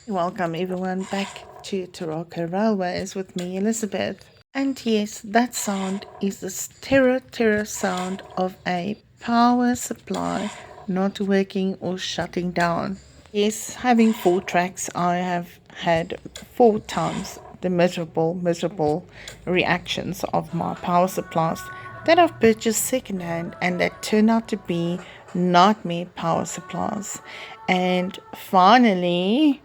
Welcome everyone back to Taraka Railways with me, Elizabeth. And yes, that sound is the terror sound of a power supply not working or shutting down. Yes, having 4 tracks, I have had 4 times the miserable reactions of my power supplies that I've purchased secondhand and that turn out to be nightmare power supplies. And finally,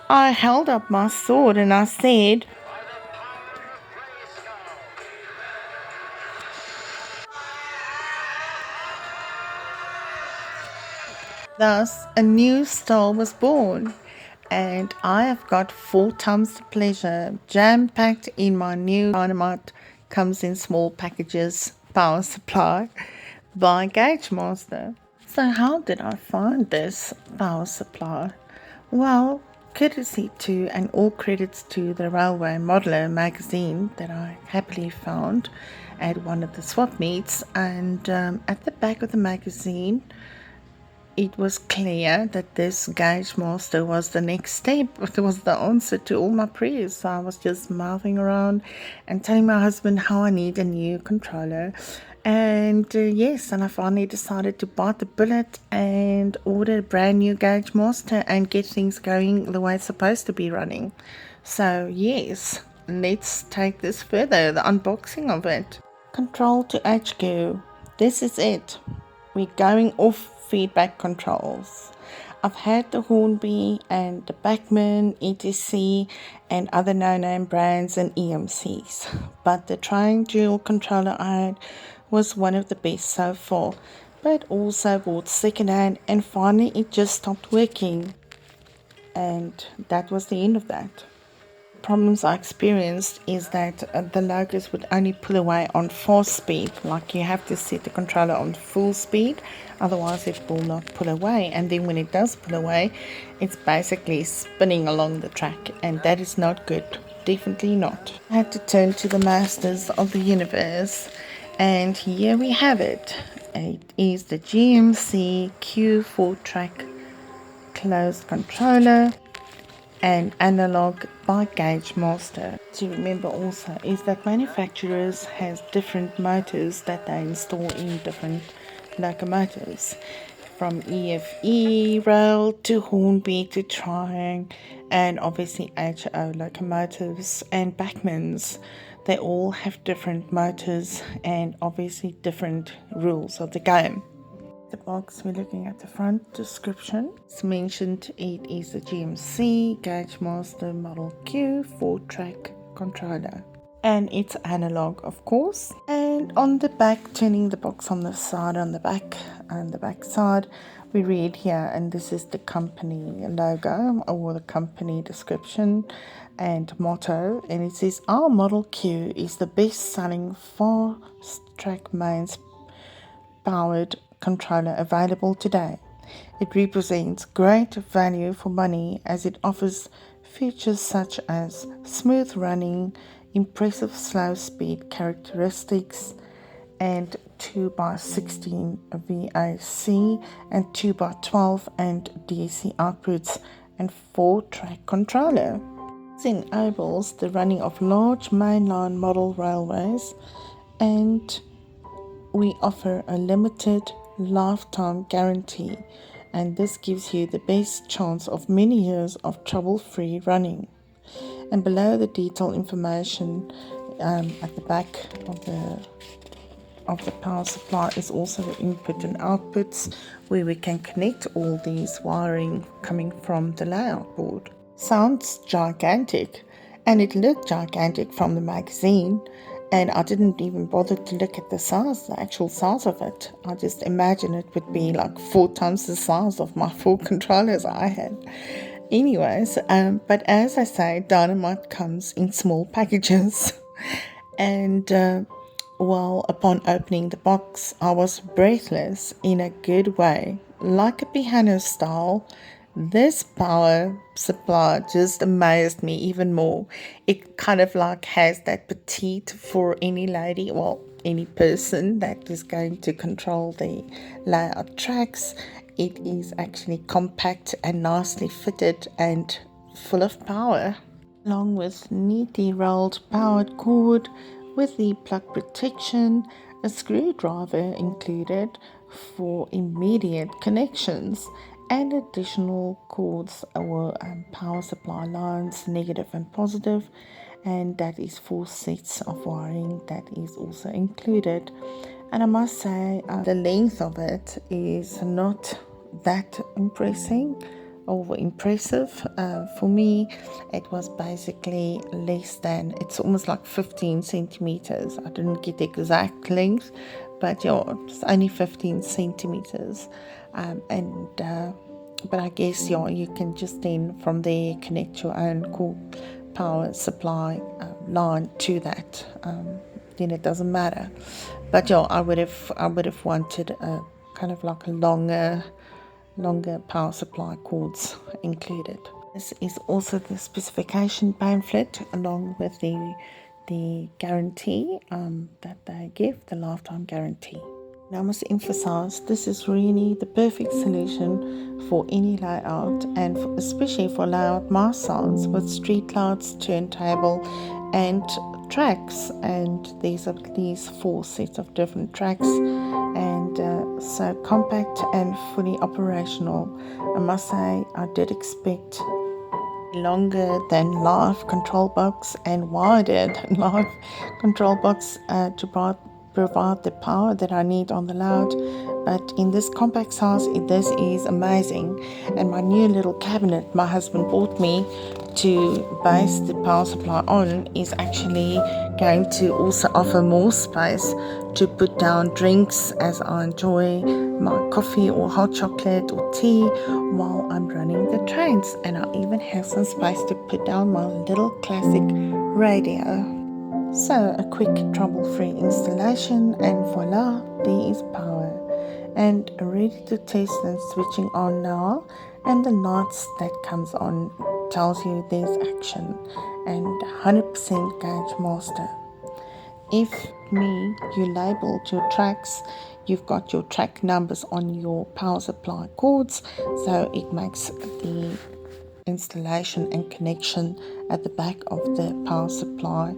I held up my sword and I said, thus a new star was born. And I have got 4 times the pleasure jam packed in my new Dynamite comes in small packages power supply by Gaugemaster. So, how did I find this power supply? Well, courtesy to and all credits to the Railway Modeler magazine that I happily found at one of the swap meets. And at the back of the magazine, it was clear that this Gaugemaster was the next step. It was the answer to all my prayers. So I was just mouthing around and telling my husband how I need a new controller. And yes, and I finally decided to bite the bullet and order a brand new Gaugemaster and get things going the way it's supposed to be running. So yes, let's take this further, the unboxing of it. Control to HQ. This is it. We're going off feedback controls. I've had the Hornby and the Bachmann, etc., and other no-name brands and EMCs, but the triangle controller I had was one of the best so far, but also bought secondhand and finally it just stopped working, and that was the end of that. Problems I experienced is that the locus would only pull away on fast speed, like you have to set the controller on full speed, otherwise it will not pull away. And then when it does pull away, it's basically spinning along the track, and that is not good, definitely not. I had to turn to the masters of the universe, and here we have it. It is the GMC Q 4-track closed controller and analog by Gaugemaster. To remember also is that manufacturers has different motors that they install in different locomotives, from EFE rail to Hornby to Triang, and obviously HO locomotives and Bachmanns. They all have different motors and obviously different rules of the game. The box, we're looking at the front description. It's mentioned it is a GMC Gaugemaster Model Q 4-track controller. And it's analog, of course. And on the back, turning the box on the side, on the back side, we read here, and this is the company logo or the company description and motto. And it says, our Model Q is the best-selling fast-track mains powered controller available today. It represents great value for money as it offers features such as smooth running, impressive slow speed characteristics, and 2x16 VAC and 2x12 and DC outputs, and 4-track controller. This enables the running of large mainline model railways, and we offer a limited lifetime guarantee, and this gives you the best chance of many years of trouble-free running. And below the detailed information at the back of the power supply is also the input and outputs, where we can connect all these wiring coming from the layout board. Sounds gigantic, and it looked gigantic from the magazine, and I didn't even bother to look at the size, the actual size of it. I just imagined it would be like 4 times the size of my 4 controllers I had. Anyways, but as I say, Dynamite comes in small packages. And well, upon opening the box, I was breathless in a good way. Like a piano style, this power supply just amazed me even more. It kind of like has that petite for any lady, well, any person that is going to control the layout tracks. it is actually compact and nicely fitted and full of power, along with neatly rolled powered cord with the plug protection, a screwdriver included for immediate connections, and additional cords or power supply lines, negative and positive, and that is 4 sets of wiring that is also included. And I must say the length of it is not that impressive. For me, it was basically less than, it's almost like 15 centimeters. I didn't get the exact length, but yeah, it's only 15 centimeters. But I guess, yeah, you can just then from there connect your own core power supply line to that. Then it doesn't matter. But yeah, I would have wanted a kind of like a longer power supply cords included. This is also the specification pamphlet along with the guarantee that they give, the lifetime guarantee. Now I must emphasize this is really the perfect solution for any layout, and especially for layout my size with street lights, turntable and tracks, and there's at least 4 sets of different tracks, and so compact and fully operational. I must say I did expect longer than live control box and wider than live control box to provide the power that I need on the loud, but in this compact size this is amazing. And my new little cabinet my husband bought me to base the power supply on is actually going to also offer more space to put down drinks as I enjoy my coffee or hot chocolate or tea while I'm running the trains, and I even have some space to put down my little classic radio. So a quick trouble-free installation and voila, there is power, and ready to test and switching on now, and the lights that comes on tells you there's action, and 100% Gaugemaster. If you labeled your tracks, you've got your track numbers on your power supply cords, so it makes the installation and connection at the back of the power supply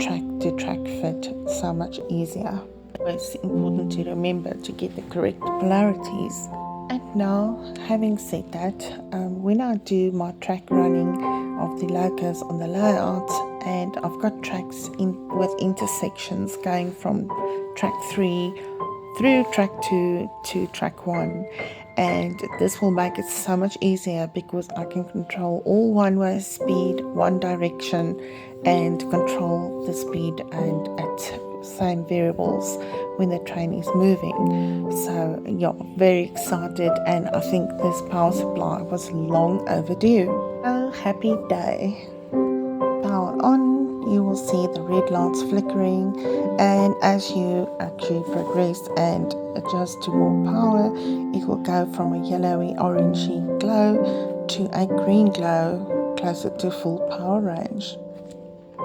track to track fit so much easier. It's important to remember to get the correct polarities. And now, having said that, when I do my track running of the locos on the layout, and I've got tracks with intersections going from track 3 through track 2 to track 1, and this will make it so much easier because I can control all one-way speed, one direction, and control the speed and at same variables when the train is moving. So yeah, very excited, and I think this power supply was long overdue. A happy day. Power on, you will see the red lights flickering, and as you actually progress and adjust to more power, it will go from a yellowy orangey glow to a green glow closer to full power range.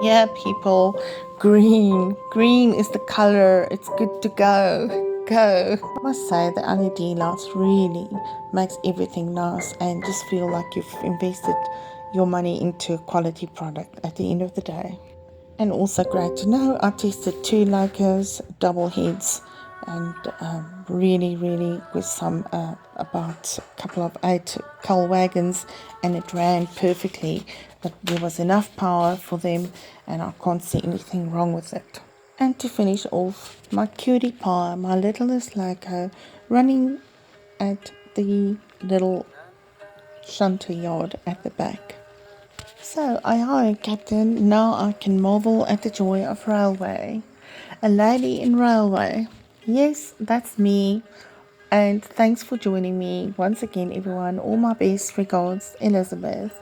Yeah, people, green is the color. It's good to go. I must say the LED lights really makes everything nice and just feel like you've invested your money into a quality product at the end of the day. And also great to know, I tested 2 locos, double heads, and really with some about a couple of 8 coal wagons, and it ran perfectly. But there was enough power for them, and I can't see anything wrong with it. And to finish off, my cutie pie, my littlest loco, running at the little shunter yard at the back. So, aye, Captain, now I can marvel at the joy of railway. A lady in railway. Yes, that's me. And thanks for joining me once again, everyone. All my best regards, Elizabeth.